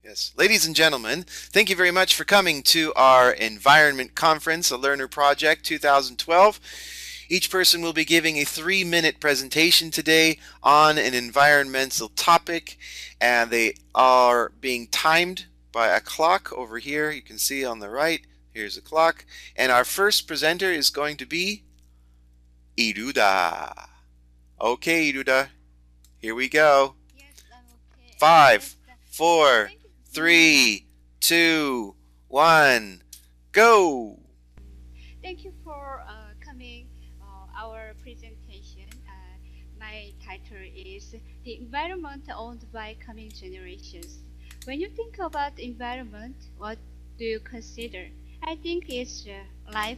Yes. Ladies and gentlemen, thank you very much for coming to our Environment Conference, a Learner Project 2012. Each person will be giving a 3-minute presentation today on an environmental topic, and they are being timed by a clock over here. You can see on the right, here's a clock. And our first presenter is going to be Iruda. Okay, Iruda, here we go. Yes, I'm okay. 5, 4, 3, 2, 1, go! Thank you for coming our presentation. My title is The Environment Owned by Coming Generations. When you think about environment, what do you consider? I think it's life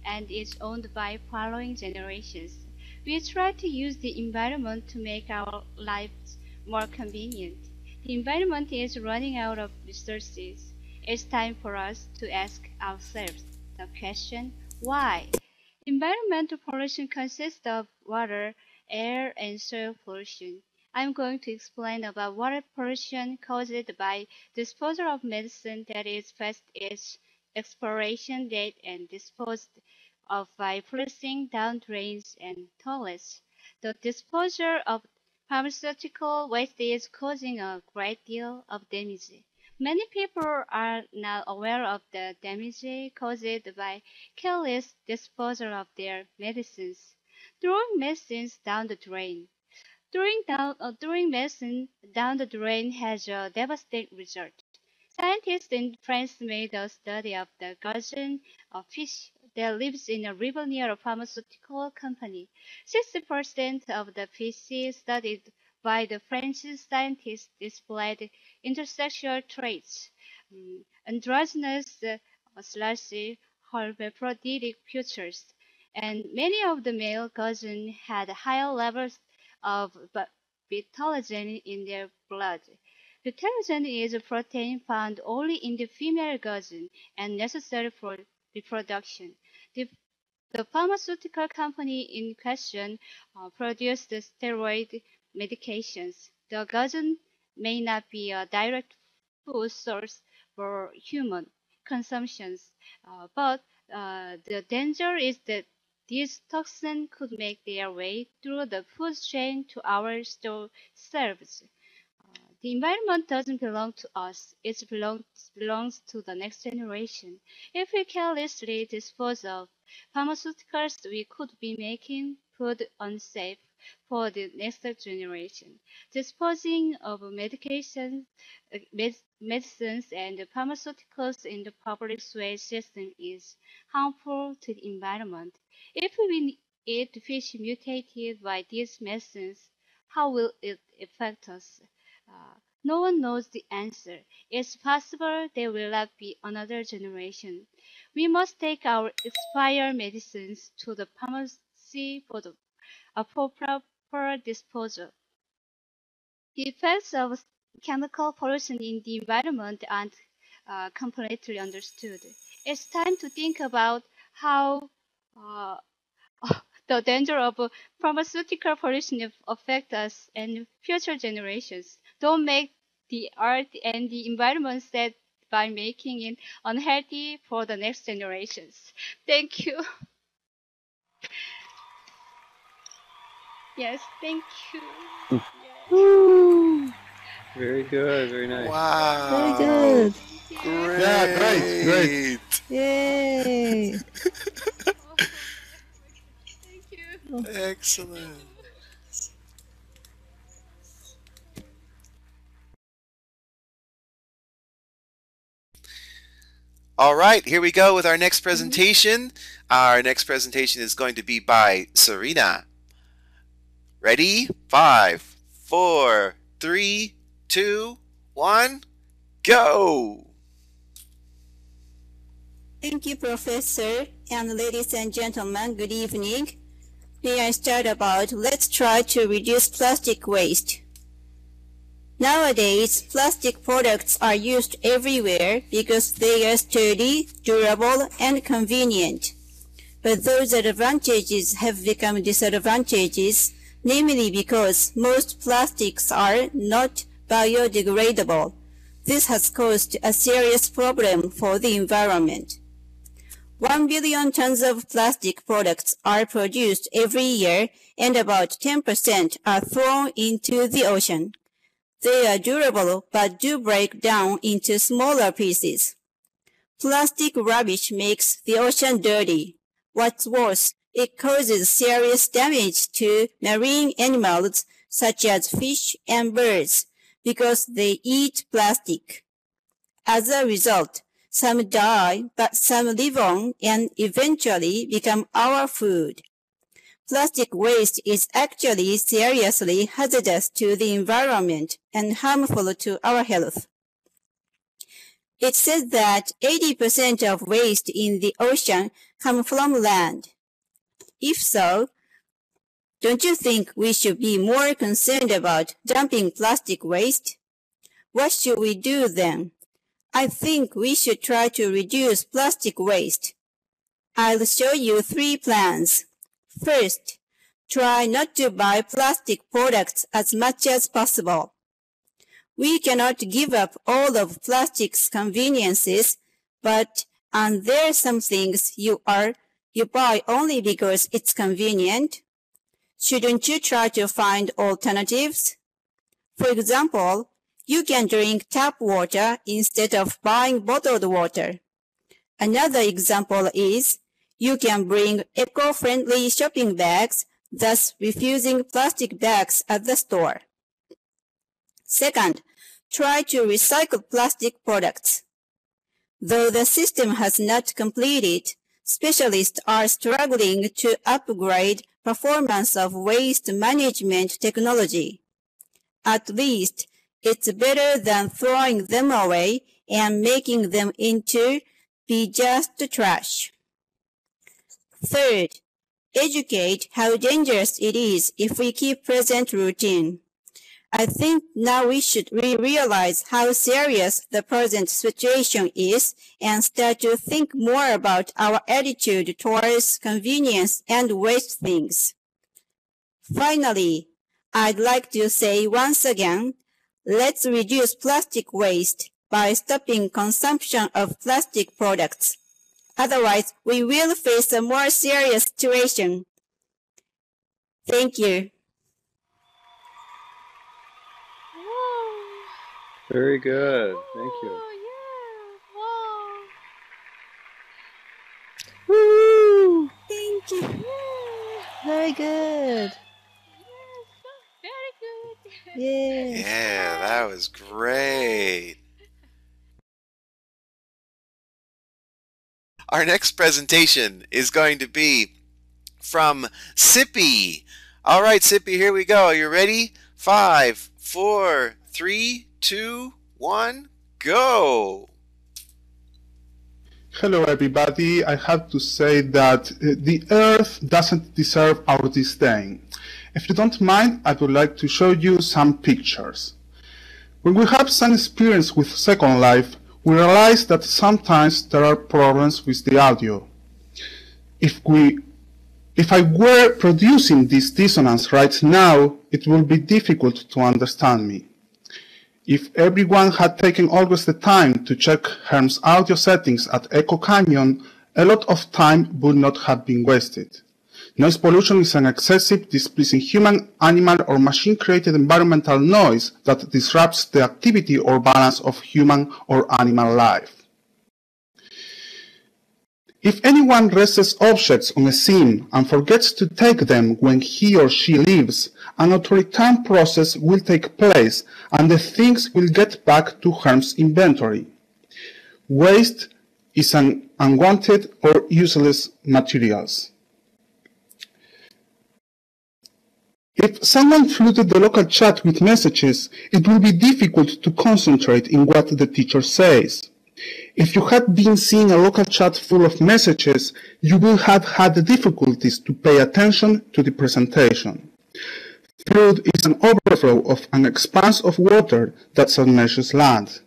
and it's owned by following generations. We try to use the environment to make our lives more convenient. The environment is running out of resources. It's time for us to ask ourselves the question, why? Environmental pollution consists of water, air, and soil pollution. I'm going to explain about water pollution caused by disposal of medicine that is past its expiration date and disposed of by flushing down drains and toilets. The disposal of pharmaceutical waste is causing a great deal of damage. Many people are not aware of the damage caused by careless disposal of their medicines. Throwing medicines down the drain. Throwing medicine down the drain has a devastating result. Scientists in France made a study of the gudgeon, a fish that lives in a river near a pharmaceutical company. 60% of the fish studied by the French scientists displayed intersexual traits, androgynous slash hermaphroditic features, and many of the male gudgeon had higher levels of betalogen in their blood. Betalogen is a protein found only in the female gudgeon and necessary for reproduction. The, the pharmaceutical company in question produced the steroid medications. The gudgeon may not be a direct food source for human consumptions, but the danger is that these toxins could make their way through the food chain to our store shelves. The environment doesn't belong to us, it belongs to the next generation. If we carelessly dispose of pharmaceuticals, we could be making food unsafe for the next generation. Disposing of medicines and pharmaceuticals in the public sewage system is harmful to the environment. If we eat fish mutated by these medicines, how will it affect us? No one knows the answer. It's possible there will not be another generation. We must take our expired medicines to the pharmacy for proper disposal. The effects of chemical pollution in the environment aren't completely understood. It's time to think about how uh, the danger of pharmaceutical pollution affect us and future generations. Don't make the earth and the environment sad by making it unhealthy for the next generations. Thank you. Yes, thank you. Yes. Woo. Very good, very nice. Wow. Very good. Great. Yeah, great. Yay. Thank you. Excellent. All right, here we go with our next presentation. Our next presentation is going to be by Serena. Ready? 5, 4, 3, 2, 1, go! Thank you, Professor. And ladies and gentlemen, good evening. May I start about let's try to reduce plastic waste. Nowadays, plastic products are used everywhere because they are sturdy, durable, and convenient. But those advantages have become disadvantages, namely because most plastics are not biodegradable. This has caused a serious problem for the environment. 1 billion tons of plastic products are produced every year, and about 10% are thrown into the ocean. They are durable but do break down into smaller pieces. Plastic rubbish makes the ocean dirty. What's worse, it causes serious damage to marine animals such as fish and birds because they eat plastic. As a result, some die, but some live on and eventually become our food. Plastic waste is actually seriously hazardous to the environment and harmful to our health. It says that 80% of waste in the ocean come from land. If so, don't you think we should be more concerned about dumping plastic waste? What should we do then? I think we should try to reduce plastic waste. I'll show you 3 plans. First, try not to buy plastic products as much as possible. We cannot give up all of plastic's conveniences, but aren't there some things you buy only because it's convenient? Shouldn't you try to find alternatives? For example, you can drink tap water instead of buying bottled water. Another example is you can bring eco-friendly shopping bags, thus refusing plastic bags at the store. Second, try to recycle plastic products. Though the system has not completed, specialists are struggling to upgrade performance of waste management technology. At least, it's better than throwing them away and making them into be just trash. Third, educate how dangerous it is if we keep present routine. I think now we should realize how serious the present situation is and start to think more about our attitude towards convenience and waste things. Finally, I'd like to say once again, let's reduce plastic waste by stopping consumption of plastic products. Otherwise, we will face a more serious situation. Thank you. Very good. Thank you. Woo! Thank you. Very good. Very good. Yes. Yeah, that was great. Our next presentation is going to be from Sippy. All right, Sippy, here we go. You ready? 5, 4, 3, 2, 1, go. Hello everybody, I have to say that the Earth doesn't deserve our disdain. If you don't mind, I would like to show you some pictures. When we have some experience with Second Life, we realize that sometimes there are problems with the audio. If I were producing this dissonance right now, it would be difficult to understand me. If everyone had taken always the time to check Herm's audio settings at Echo Canyon, a lot of time would not have been wasted. Noise pollution is an excessive, displeasing human, animal, or machine-created environmental noise that disrupts the activity or balance of human or animal life. If anyone rests objects on a scene and forgets to take them when he or she leaves, an auto-return process will take place and the things will get back to Herm's inventory. Waste is an unwanted or useless materials. If someone flooded the local chat with messages, it will be difficult to concentrate in what the teacher says. If you had been seeing a local chat full of messages, you will have had difficulties to pay attention to the presentation. Flood is an overflow of an expanse of water that submerges land.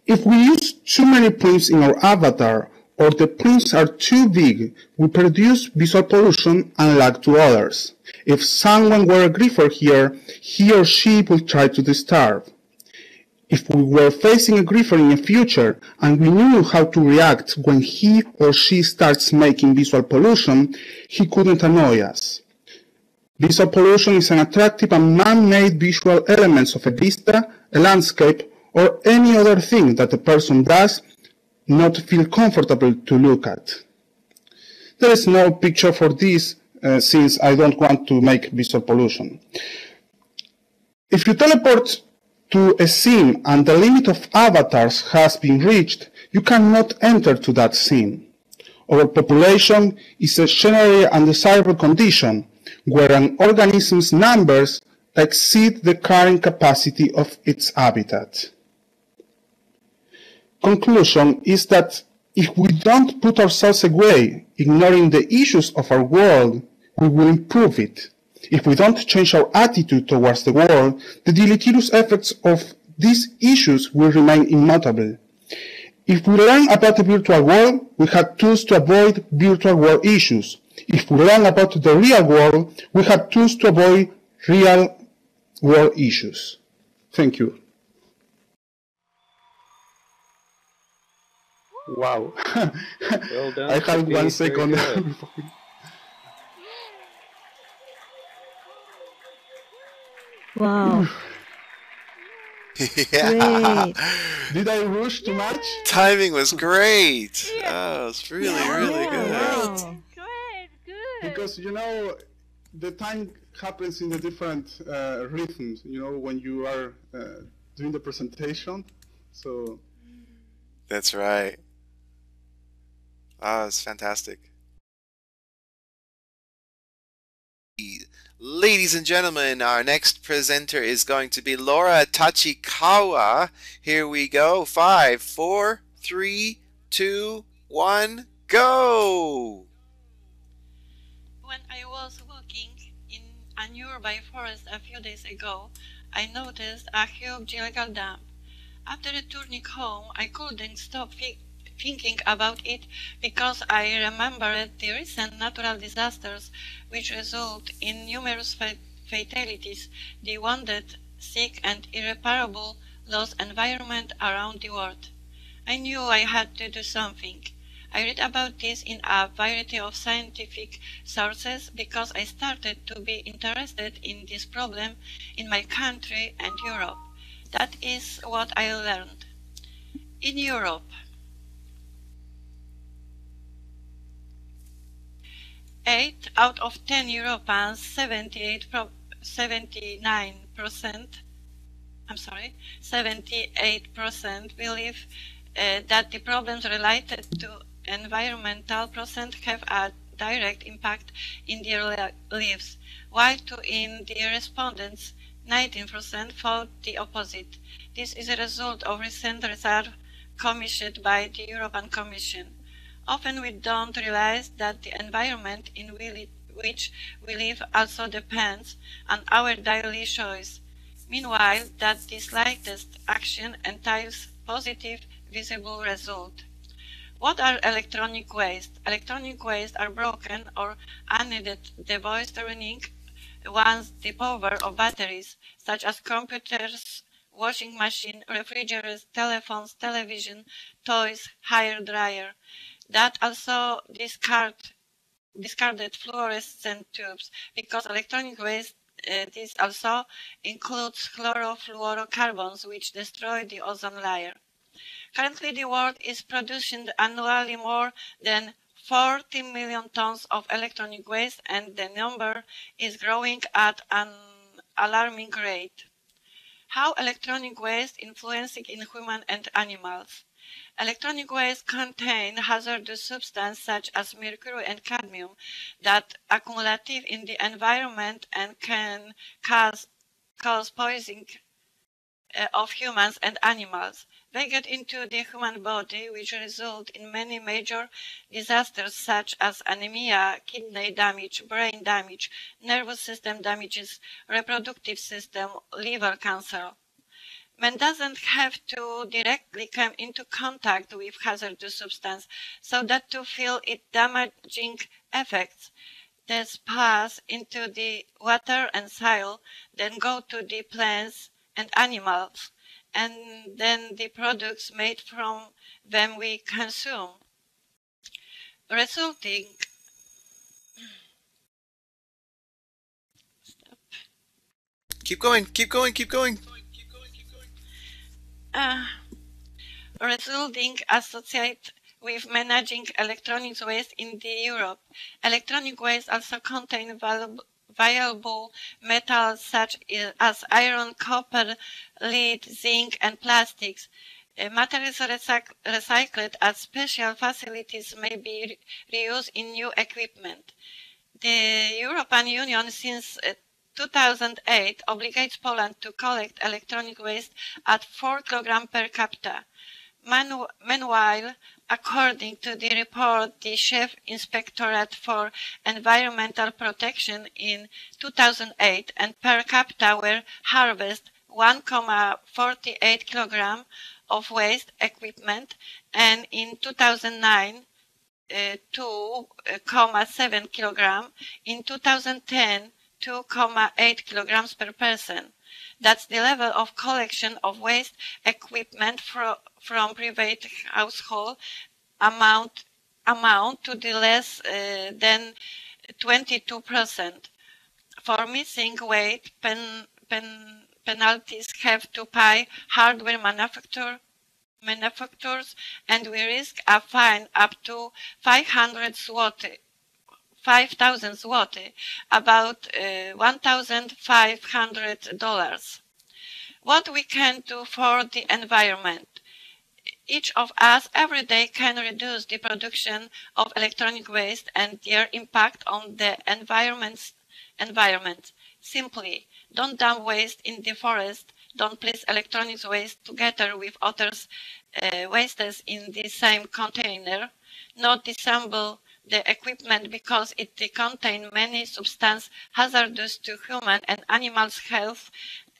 If we use too many prints in our avatar, or the prints are too big, we produce visual pollution and lag to others. If someone were a griefer here, he or she will try to disturb. If we were facing a griefer in the future and we knew how to react when he or she starts making visual pollution, he couldn't annoy us. Visual pollution is an attractive and man-made visual elements of a vista, a landscape, or any other thing that a person does not feel comfortable to look at. There is no picture for this since I don't want to make visual pollution. If you teleport to a scene and the limit of avatars has been reached, you cannot enter to that scene. Overpopulation is a generally undesirable condition where an organism's numbers exceed the carrying capacity of its habitat. Conclusion is that if we don't put ourselves away, ignoring the issues of our world, we will improve it. If we don't change our attitude towards the world, the deleterious effects of these issues will remain immutable. If we learn about the virtual world, we have tools to avoid virtual world issues. If we learn about the real world, we have tools to avoid real world issues. Thank you. Wow. Well done. I had 1 second. Wow. Yeah. Great. Did I rush too much? Timing was great. Oh, it's really, really good. Wow. Great, good. Because, you know, the time happens in the different rhythms, you know, when you are doing the presentation. So That's right. Ah, it's fantastic. Ladies and gentlemen, our next presenter is going to be Laura Tachikawa. Here we go. 5, 4, 3, 2, 1, go! When I was walking in a nearby forest a few days ago, I noticed a huge illegal dump. After returning home, I couldn't stop thinking about it because I remembered the recent natural disasters which result in numerous fatalities, the wounded, sick and irreparable lost environment around the world. I knew I had to do something. I read about this in a variety of scientific sources because I started to be interested in this problem in my country and Europe. That is what I learned. In Europe, 8 out of 10 Europeans, 78% believe that the problems related to environmental process have a direct impact in their lives, while in the respondents, 19% thought the opposite. This is a result of recent research commissioned by the European Commission. Often we don't realize that the environment in which we live also depends on our daily choice. Meanwhile, that the slightest action entails positive, visible result. What are electronic waste? Electronic waste are broken or unneeded devices running once the power of batteries, such as computers, washing machine, refrigerators, telephones, television, toys, hair dryer. That also discarded fluorescent tubes, because electronic waste this also includes chlorofluorocarbons, which destroy the ozone layer. Currently, the world is producing annually more than 40 million tons of electronic waste, and the number is growing at an alarming rate. How electronic waste influencing in human and animals? Electronic waste contain hazardous substances such as mercury and cadmium that accumulate in the environment and can cause poisoning of humans and animals. They get into the human body, which result in many major disasters such as anemia, kidney damage, brain damage, nervous system damages, reproductive system, liver cancer. Man doesn't have to directly come into contact with hazardous substance so that to feel its damaging effects. These pass into the water and soil, then go to the plants and animals. and then the products made from them we consume, resulting Keep going, keep going, keep going. Resulting associated with managing electronics waste in the Europe. Electronic waste also contain valuable metals such as iron, copper, lead, zinc, and plastics. Materials recycled at special facilities may be reused in new equipment. The European Union since 2008 obligates Poland to collect electronic waste at 4 kg per capita. Meanwhile, according to the report, the Chief Inspectorate for Environmental Protection in 2008 and per capita were harvested 1,48 kg of waste equipment, and in 2009 2,7 kg, in 2010 2,8 kilograms per person. That's the level of collection of waste equipment from private household amount to the less than 22%. For missing weight, penalties have to pay hardware manufacturers, and we risk a fine up to 5,000 zloty, about $1,500. What we can do for the environment. Each of us every day can reduce the production of electronic waste and their impact on the environment. Simply, don't dump waste in the forest. Don't place electronics waste together with others wastes in the same container. Not disassemble the equipment because it contains many substances hazardous to human and animals' health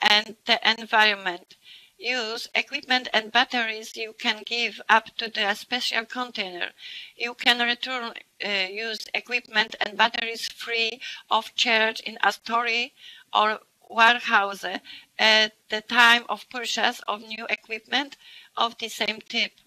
and the environment. Use equipment and batteries you can give up to the special container. You can return used equipment and batteries free of charge in a store or warehouse at the time of purchase of new equipment of the same type.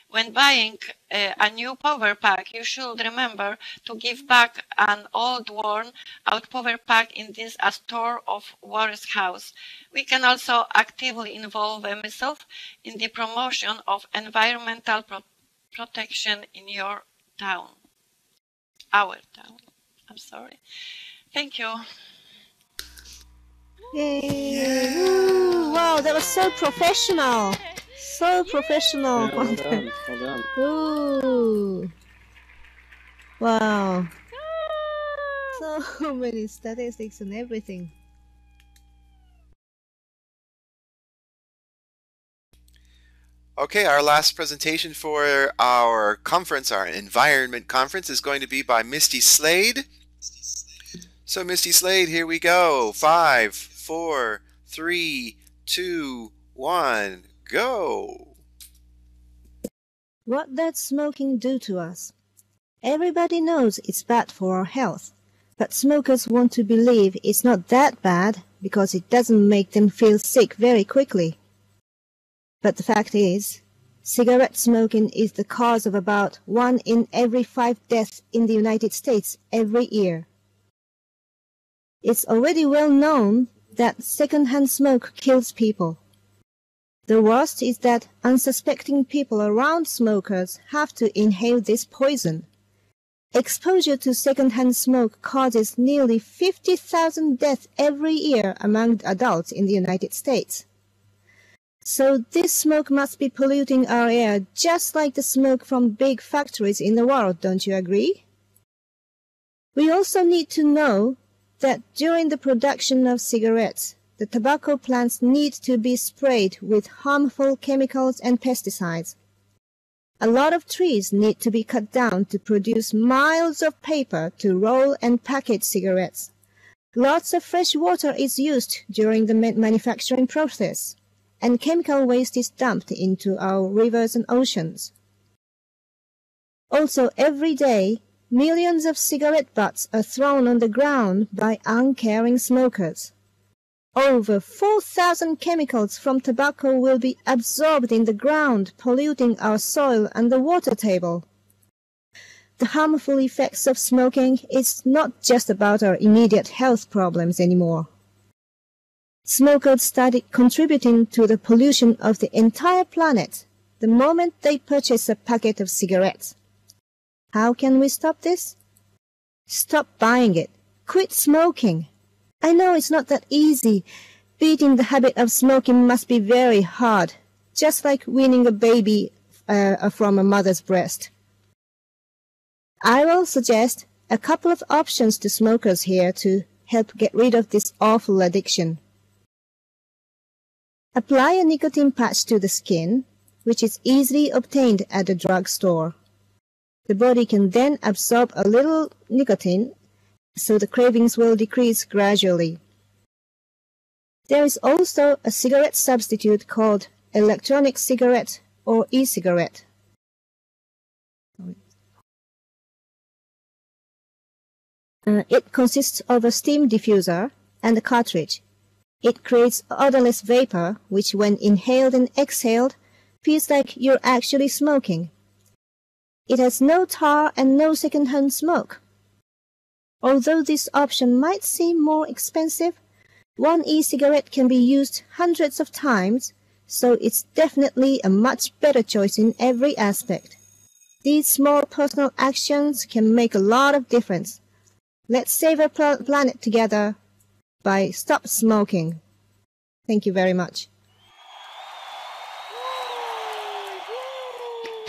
When buying a new power pack, you should remember to give back an old worn-out power pack in this store of warehouse. We can also actively involve ourselves in the promotion of environmental protection in your town. Our town. I'm sorry. Thank you. Yay! Woo! Wow, that was so professional. So professional. Yeah, well done. Well done. Ooh. Wow. So many statistics and everything. Okay, our last presentation for our conference, our environment conference, is going to be by Misty Slade. So Misty Slade, here we go. 5, 4, 3, 2, 1, go. What does smoking do to us? Everybody knows it's bad for our health, but smokers want to believe it's not that bad because it doesn't make them feel sick very quickly. But the fact is, cigarette smoking is the cause of about 1 in every 5 deaths in the United States every year. It's already well known that secondhand smoke kills people. The worst is that unsuspecting people around smokers have to inhale this poison. Exposure to secondhand smoke causes nearly 50,000 deaths every year among adults in the United States. So this smoke must be polluting our air just like the smoke from big factories in the world, don't you agree? We also need to know that during the production of cigarettes, the tobacco plants need to be sprayed with harmful chemicals and pesticides. A lot of trees need to be cut down to produce miles of paper to roll and package cigarettes. Lots of fresh water is used during the manufacturing process, and chemical waste is dumped into our rivers and oceans. Also, every day, millions of cigarette butts are thrown on the ground by uncaring smokers. Over 4,000 chemicals from tobacco will be absorbed in the ground, polluting our soil and the water table. The harmful effects of smoking is not just about our immediate health problems anymore. Smokers started contributing to the pollution of the entire planet the moment they purchase a packet of cigarettes. How can we stop this? Stop buying it. Quit smoking. I know it's not that easy. Beating the habit of smoking must be very hard, just like weaning a baby from a mother's breast. I will suggest a couple of options to smokers here to help get rid of this awful addiction. Apply a nicotine patch to the skin, which is easily obtained at the drugstore. The body can then absorb a little nicotine, so the cravings will decrease gradually. There is also a cigarette substitute called electronic cigarette or e-cigarette. It consists of a steam diffuser and a cartridge. It creates odorless vapor, which when inhaled and exhaled, feels like you're actually smoking. It has no tar and no secondhand smoke. Although this option might seem more expensive, one e-cigarette can be used hundreds of times, so it's definitely a much better choice in every aspect. These small personal actions can make a lot of difference. Let's save our planet together by stop smoking. Thank you very much.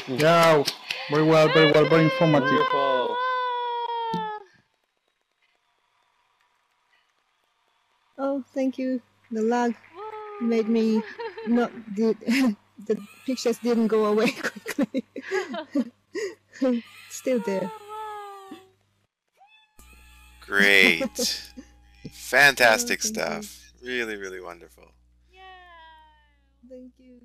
Yeah, very well, very informative. Beautiful. Oh, thank you. The lag made me not the pictures didn't go away quickly. Still there. Great. Fantastic Thank you. stuff. Really, really wonderful. Thank you.